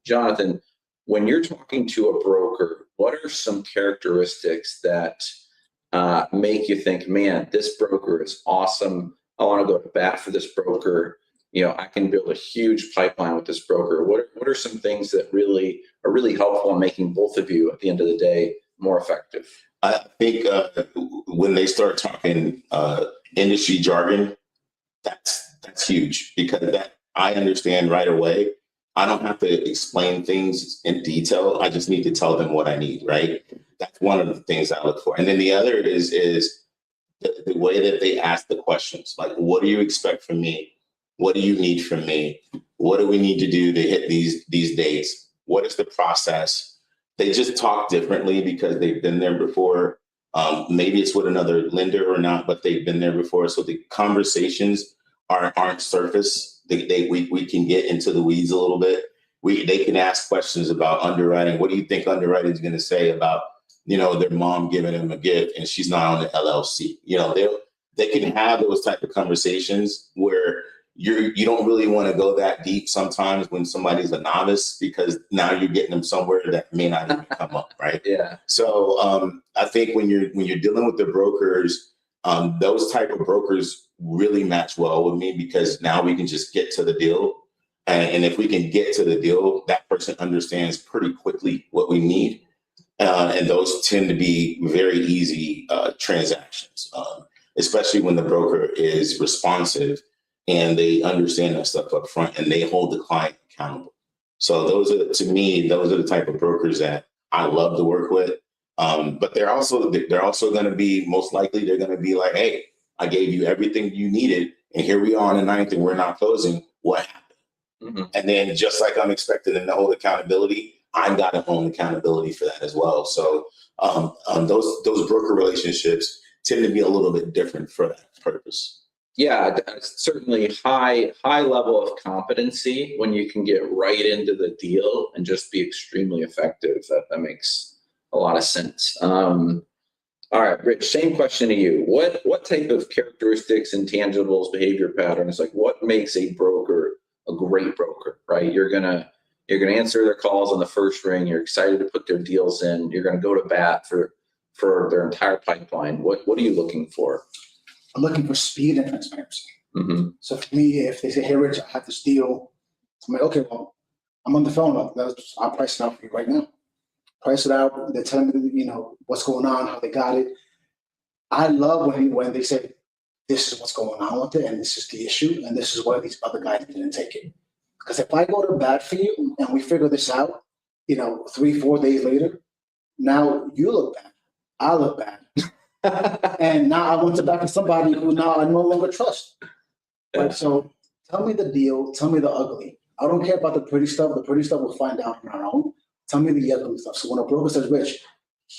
Jonathan, when you're talking to a broker, what are some characteristics that make you think, man, this broker is awesome. I want to go to bat for this broker. You know, I can build a huge pipeline with this broker. What are some things that really are really helpful in making both of you, at the end of the day, more effective? I think when they start talking industry jargon, that's huge, because that I understand right away. I don't have to explain things in detail. I just need to tell them what I need, right? That's one of the things I look for. And then the other is the way that they ask the questions. Like, what do you expect from me? What do you need from me? What do we need to do to hit these dates? What is the process? They just talk differently because they've been there before. Maybe it's with another lender or not, but they've been there before. So the conversations aren't surface. We can get into the weeds a little bit. They can ask questions about underwriting. What do you think underwriting is going to say about, you know, their mom giving them a gift and she's not on the LLC? You know, they can have those type of conversations where you don't really want to go that deep sometimes when somebody's a novice, because now you're getting them somewhere that may not even come up, right? Yeah. So I think when you're dealing with the brokers, those type of brokers really match well with me, because now we can just get to the deal. And if we can get to the deal, that person understands pretty quickly what we need. And those tend to be very easy transactions, especially when the broker is responsive and they understand that stuff up front and they hold the client accountable. So to me, those are the type of brokers that I love to work with. But they're also going to be, most likely, they're going to be like, hey, I gave you everything you needed, and here we are on the 9th and we're not closing. What happened? Mm-hmm. And then just like I'm expecting them to hold accountability, I've got to hold accountability for that as well. So those broker relationships tend to be a little bit different for that purpose. Yeah, certainly high level of competency when you can get right into the deal and just be extremely effective. That makes a lot of sense. All right, Rich, same question to you. What type of characteristics, intangibles, behavior patterns, like what makes a broker a great broker, right? You're gonna answer their calls on the first ring. You're excited to put their deals in. You're gonna go to bat for their entire pipeline. What are you looking for? I'm looking for speed and transparency. Mm-hmm. So for me, if they say, hey, Rich, I have this deal, I'm like, okay, well, I'm on the phone. I'll price it out for you right now. price it out. They're telling me, you know, what's going on, how they got it. I love when they say, this is what's going on with it, and this is the issue, and this is why these other guys didn't take it. Because if I go to bat for you and we figure this out, you know, 3-4 days later, now you look bad, I look bad. And now I went to bat for somebody who now I no longer trust. Right? So tell me the deal, tell me the ugly. I don't care about the pretty stuff. The pretty stuff we'll find out on our own. Tell me the ugly stuff. So when a broker says, Rich,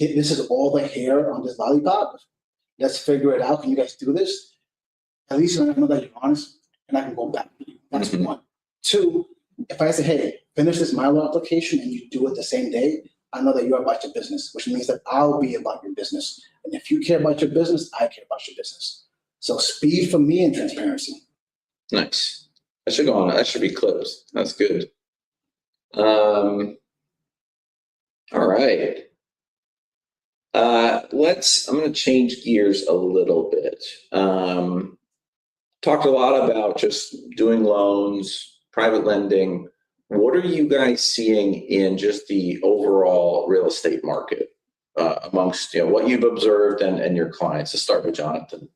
this is all the hair on this lollipop, let's figure it out. Can you guys do this? At least I know that you're honest and I can go back. That's one. Two, if I say, hey, finish this Milo application and you do it the same day, I know that you're about your business, which means that I'll be about your business. And if you care about your business, I care about your business. So speed for me and transparency. Nice. That should go on. That should be clipped. That's good. All right. I'm going to change gears a little bit. Talked a lot about just doing loans, private lending. What are you guys seeing in just the overall real estate market amongst, you know, what you've observed and your clients? Let's start with Jonathan.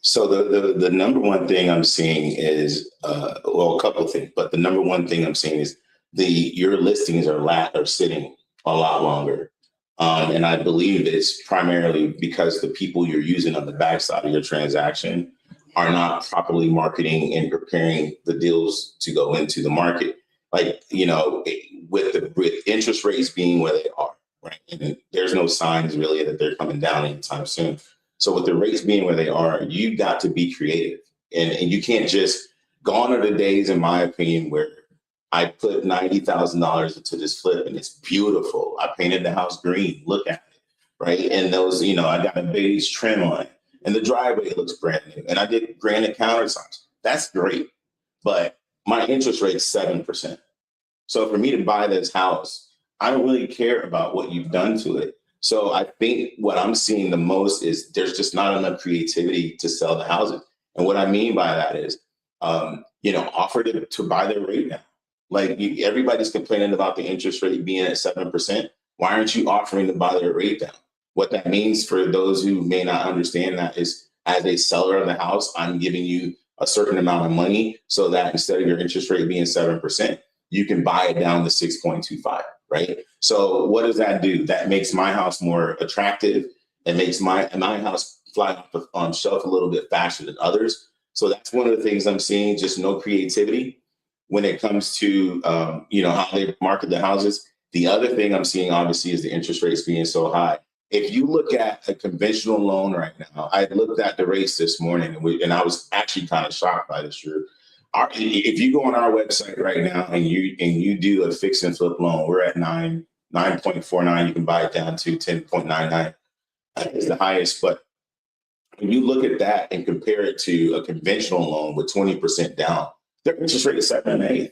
So the number one thing I'm seeing is, well, a couple of things, but the number one thing I'm seeing is your listings are sitting a lot longer. And I believe it's primarily because the people you're using on the backside of your transaction are not properly marketing and preparing the deals to go into the market. Like, you know, with interest rates being where they are, right? And there's no signs really that they're coming down anytime soon. So with the rates being where they are, you've got to be creative. And you can't just, gone are the days, in my opinion, where I put $90,000 into this flip and it's beautiful. I painted the house green. Look at it, right? And those, you know, I got a beige trim on it and the driveway looks brand new. And I did granite countertops. That's great. But my interest rate is 7%. So for me to buy this house, I don't really care about what you've done to it. So I think what I'm seeing the most is there's just not enough creativity to sell the houses. And what I mean by that is, you know, offer to buy their rate now. Like everybody's complaining about the interest rate being at 7%. Why aren't you offering to buy their rate down? What that means for those who may not understand that is, as a seller of the house, I'm giving you a certain amount of money so that instead of your interest rate being 7%, you can buy it down to 6.25, right? So what does that do? That makes my house more attractive. It makes my house fly off the shelf a little bit faster than others. So that's one of the things I'm seeing, just no creativity when it comes to, you know, how they market the houses. The other thing I'm seeing, obviously, is the interest rates being so high. If you look at a conventional loan right now, I looked at the rates this morning and I was actually kind of shocked by this. If you go on our website right now and you do a fix and flip loan, we're at 9.49. You can buy it down to 10.99 is the highest. But when you look at that and compare it to a conventional loan with 20% down, their interest rate is 7.8.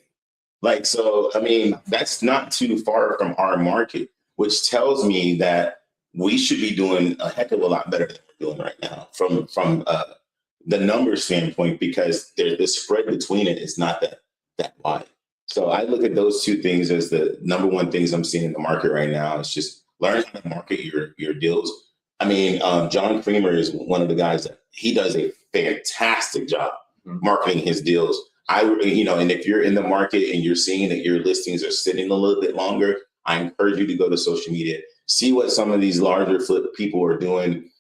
Like, so, I mean, that's not too far from our market, which tells me that we should be doing a heck of a lot better than we're doing right now from the numbers standpoint, because the spread between it is not that wide. So I look at those two things as the number one things I'm seeing in the market right now. It's just learn how to market your deals. I mean, John Creamer is one of the guys that he does a fantastic job marketing his deals. You know, and if you're in the market and you're seeing that your listings are sitting a little bit longer, I encourage you to go to social media, see what some of these larger flip people are doing,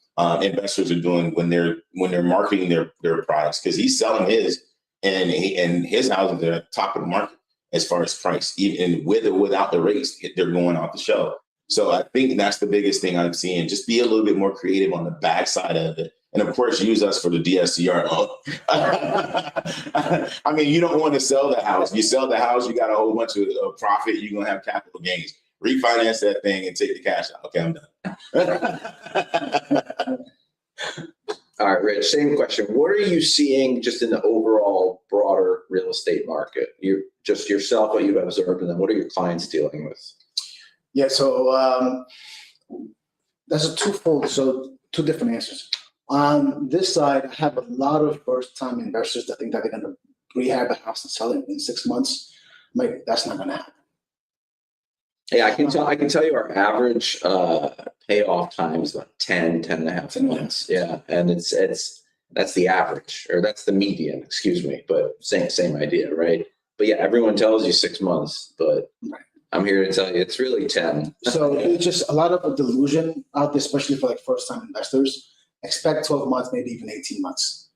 investors are doing when they're marketing their products, because he's selling his and his houses are at the top of the market as far as price, even with or without the rates, they're going off the shelf. So I think that's the biggest thing I'm seeing. Just be a little bit more creative on the backside of it. And of course, use us for the DSCR loan. I mean, you don't want to sell the house. You sell the house, you got a whole bunch of profit. You're going to have capital gains. Refinance that thing and take the cash out. Okay, I'm done. All right, Rich, same question. What are you seeing just in the overall broader real estate market? You just yourself, what you've observed, and then what are your clients dealing with? Yeah, so that's a twofold, so two different answers. On this side, I have a lot of first-time investors that think that they're going to rehab a house and sell it in 6 months. Like, that's not going to happen. Yeah, I can tell you our average payoff time is about 10 and a half 10 months. Yeah. And that's the average, or that's the median, excuse me, but same idea, right? But yeah, everyone tells you 6 months, but Right. I'm here to tell you it's really 10. So it's just a lot of a delusion out there, especially for like first time investors. Expect 12 months, maybe even 18 months.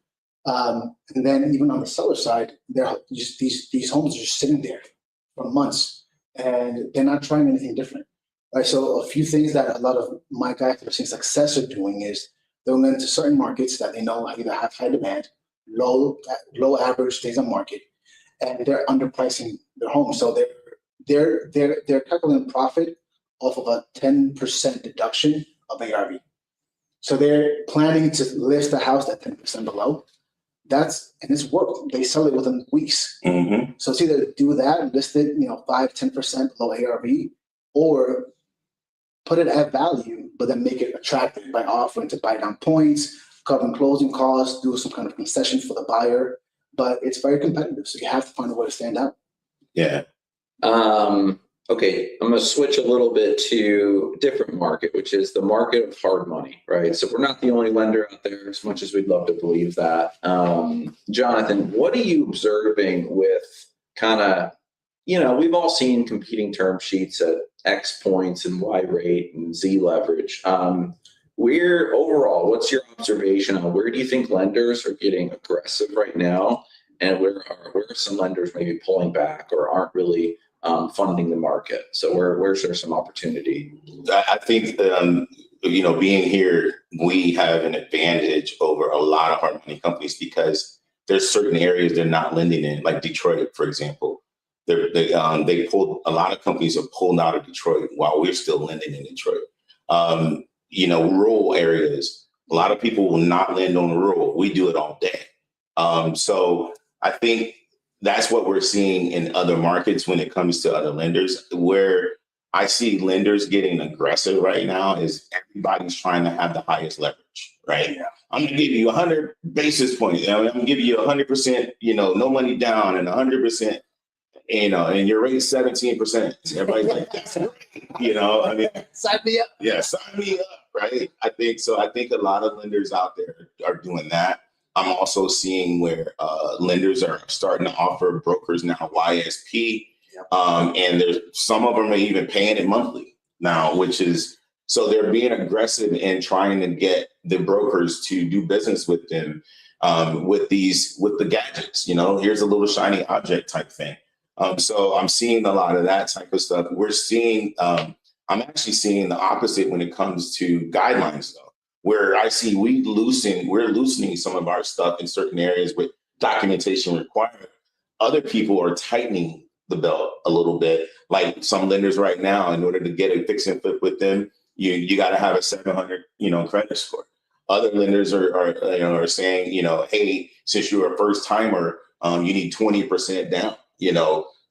And then even on the seller side, they're just these homes are just sitting there for months and they're not trying anything different. Right. So a few things that a lot of my guys that are seeing success are doing is they'll go into certain markets that they know either have high demand, low average days on market, and they're underpricing their homes. So they're calculating profit off of a 10% deduction of ARV. So they're planning to list the house at 10% below. And it's worked. They sell it within weeks. Mm-hmm. So it's either do that, list it, 5-10% below ARV, or put it at value, but then make it attractive by offering to buy down points, covering closing costs, do some kind of concession for the buyer. But it's very competitive, so you have to find a way to stand out. Yeah. Okay, I'm going to switch a little bit to a different market, which is the market of hard money, right? So we're not the only lender out there, as much as we'd love to believe that. Jonathan, what are you observing with kind of, we've all seen competing term sheets at X points and Y rate and Z leverage. What's your observation on where do you think lenders are getting aggressive right now? And where are some lenders maybe pulling back or aren't really funding the market? So where's there some opportunity? I think, being here, we have an advantage over a lot of hard money companies because there's certain areas they're not lending in, like Detroit, for example. They pulled, a lot of companies have pulled out of Detroit while we're still lending in Detroit. Rural areas, a lot of people will not lend on rural. We do it all day. So I think that's what we're seeing in other markets when it comes to other lenders. Where I see lenders getting aggressive right now is everybody's trying to have the highest leverage, right? Yeah. I'm going to give you 100 basis points. I'm going to give you 100%, no money down, and 100%, and your rate's 17%. Everybody's like, that's great. Sign me up. Yeah, sign me up, right? I think so. I think a lot of lenders out there are doing that. I'm also seeing where lenders are starting to offer brokers now YSP, and there's some of them are even paying it monthly now, which is, so they're being aggressive in trying to get the brokers to do business with them with the gadgets. Here's a little shiny object type thing. So I'm seeing a lot of that type of stuff. I'm actually seeing the opposite when it comes to guidelines, though, where I see we're loosening some of our stuff in certain areas with documentation requirement. Other people are tightening the belt a little bit. Like some lenders right now, in order to get a fix and flip with them, you got to have a 700, credit score. Other lenders are saying, hey, since you're a first timer, you need 20% down.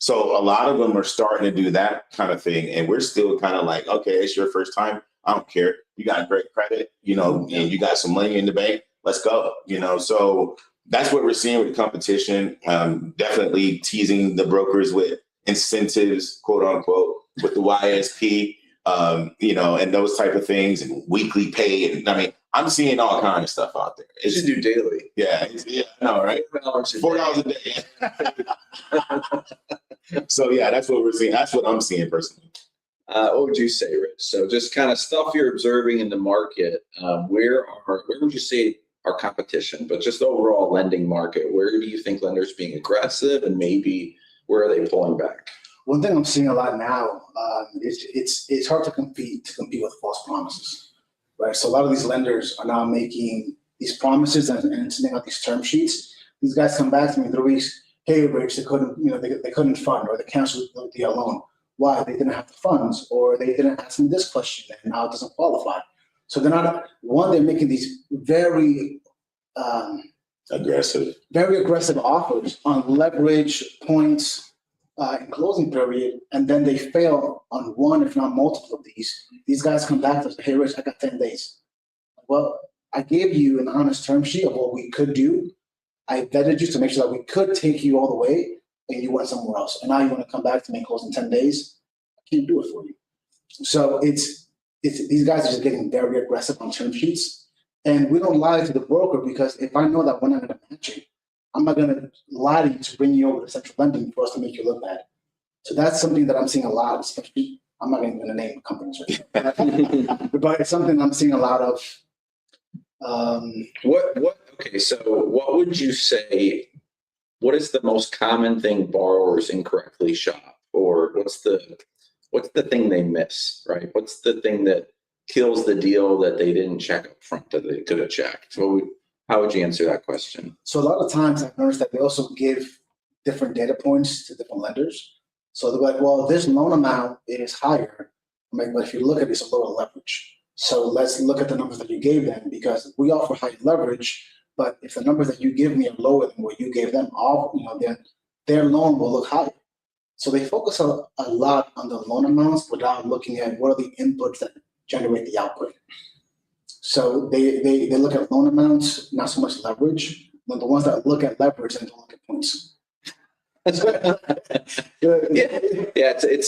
So a lot of them are starting to do that kind of thing, and we're still kind of like, okay, it's your first time. I don't care. You got great credit, and you got some money in the bank. Let's go. So that's what we're seeing with competition. Definitely teasing the brokers with incentives, quote unquote, with the YSP, and those type of things, and weekly pay. And I'm seeing all kinds of stuff out there. You should do daily. Yeah, I know, right? $4 a day. So yeah, that's what we're seeing. That's what I'm seeing personally. What would you say, Rich? So just kind of stuff you're observing in the market. Where would you say our competition, but just the overall lending market? Where do you think lenders being aggressive, and maybe where are they pulling back? One thing I'm seeing a lot now, it's hard to compete with false promises, right? So a lot of these lenders are now making these promises and sending out these term sheets. These guys come back to me in 3 weeks. Hey, Rich, they couldn't fund, or they canceled the loan. Why? They didn't have the funds, or they didn't ask me this question, and now it doesn't qualify. So they're making these very aggressive offers on leverage, points, and closing period, and then they fail on one, if not multiple of these. These guys come back to us, hey, Rich, I got 10 days. Well, I gave you an honest term sheet of what we could do. I vetted you to make sure that we could take you all the way, and you went somewhere else. And now you want to come back to me and close in 10 days? I can't do it for you. So it's these guys are just getting very aggressive on term sheets. And we don't lie to the broker because if I know that we're not going to match it, I'm not going to lie to you to bring you over to central lending for us to make you look bad. So that's something that I'm seeing a lot, especially, I'm not even going to name companies right now, but it's something I'm seeing a lot of. Okay, so what would you say, what is the most common thing borrowers incorrectly shop? Or what's the thing they miss, right? What's the thing that kills the deal that they didn't check up front that they could have checked? So how would you answer that question? So a lot of times I've noticed that they also give different data points to different lenders. So they're like, well, this loan amount is higher. I'm like, but if you look at it, it's a lower leverage. So let's look at the numbers that you gave them because we offer high leverage, but if the numbers that you give me are lower than what you gave them, then their loan will look higher. So they focus a lot on the loan amounts without looking at what are the inputs that generate the output. So they look at loan amounts, not so much leverage, but the ones that look at leverage and don't look at points. It's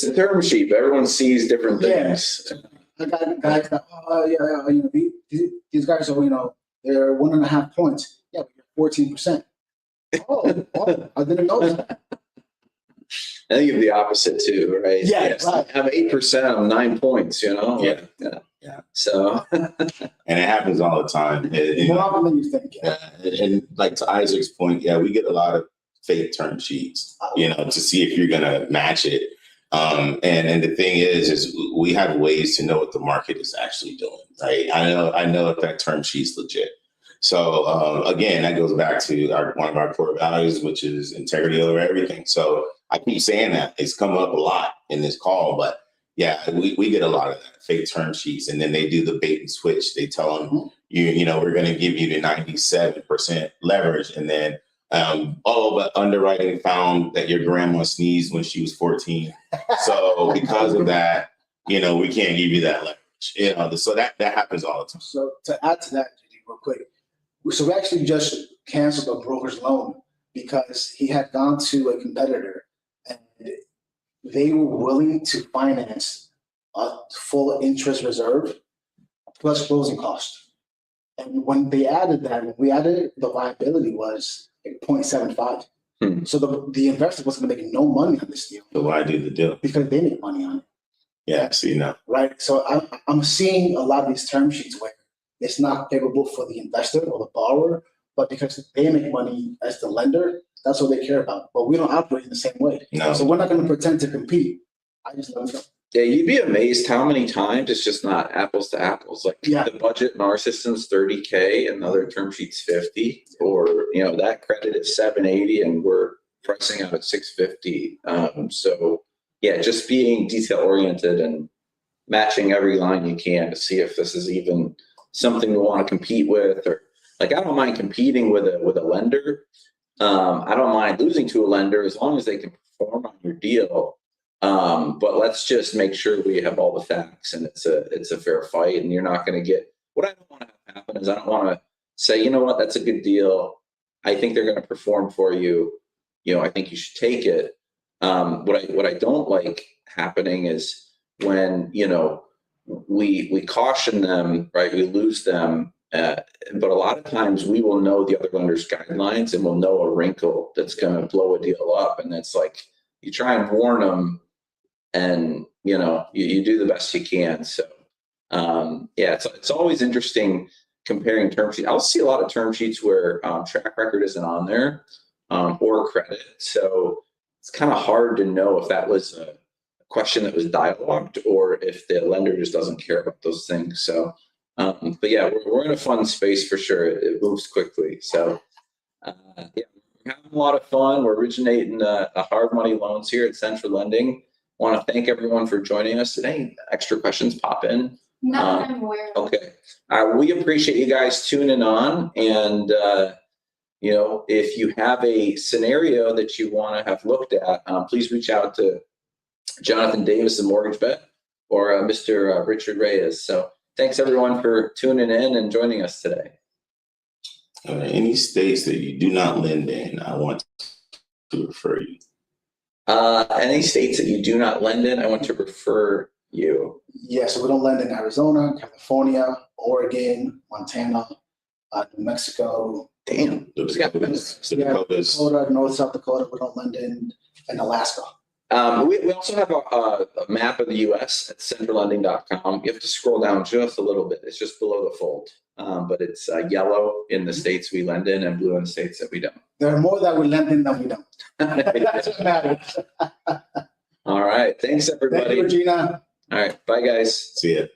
a term sheet, but everyone sees different things. I got guys that, these guys are, they're 1.5 points. Yeah, but you're 14%. Oh, I didn't know that. I think of the opposite too, right? Yeah, right. I have 8%, I'm 9 points, Yeah. So, and it happens all the time. More often than you think. And like to Isaac's point, we get a lot of fake term sheets, to see if you're going to match it. And the thing is we have ways to know what the market is actually doing, right? I know if that term sheet's legit. So again, that goes back to one of our core values, which is integrity over everything. So I keep saying that. It's come up a lot in this call, but we get a lot of that fake term sheets, and then they do the bait and switch. They tell them, we're going to give you the 97% leverage, and then but underwriting found that your grandma sneezed when she was 14. So because of that, we can't give you that leverage. So that happens all the time. So to add to that, real quick, so we actually just canceled a broker's loan because he had gone to a competitor and they were willing to finance a full interest reserve plus closing cost. And when they added that, when we added it, the liability was 0.75. So the investor wasn't going to make no money on this deal. So why do the deal? Because they make money on it. Yeah, see now. Right. So I'm seeing a lot of these term sheets where it's not favorable for the investor or the borrower, but because they make money as the lender, that's what they care about. But we don't operate in the same way. No. So we're not going to pretend to compete. I just let them go. Yeah, you'd be amazed how many times it's just not apples to apples. Like the budget in our system's 30K, another term sheet's 50, or that credit is 780 and we're pricing out at 650. So just being detail oriented and matching every line you can to see if this is even something we want to compete with, or like I don't mind competing with a lender. I don't mind losing to a lender as long as they can perform on your deal. But let's just make sure we have all the facts and it's a fair fight, and you're not going to get what I don't want to have happen is I don't want to say, you know what, that's a good deal. I think they're going to perform for you. I think you should take it. What I don't like happening is when, we caution them, right? We lose them. But a lot of times we will know the other lender's guidelines and we'll know a wrinkle that's going to blow a deal up. And it's like, you try and warn them and, you do the best you can. So, it's always interesting comparing term sheets. I'll see a lot of term sheets where track record isn't on there or credit. So it's kind of hard to know if that was a question that was dialogued or if the lender just doesn't care about those things. So, we're in a fun space for sure. It moves quickly. So, we're having a lot of fun. We're originating hard money loans here at Central Lending. Want to thank everyone for joining us today. Extra questions pop in. No, I'm aware. Okay. We appreciate you guys tuning on. And, if you have a scenario that you want to have looked at, please reach out to Jonathan Davis and Mortgage Bet or Mr. Richard Reyes. So thanks everyone for tuning in and joining us today. Any states that you do not lend in, I want to refer you. Any states that you do not lend in, I want to refer you. Yeah, so we don't lend in Arizona, California, Oregon, Montana, New Mexico, Damn. The Dakotas. Dakota, North, South Dakota, we don't lend in, and Alaska. We also have a map of the US at centrallending.com. You have to scroll down just a little bit. It's just below the fold. But it's yellow in the states we lend in and blue in the states that we don't. There are more that we lend in than we don't. That's what matters. All right. Thanks, Thank everybody. you, Regina. All right. Bye, guys. See ya.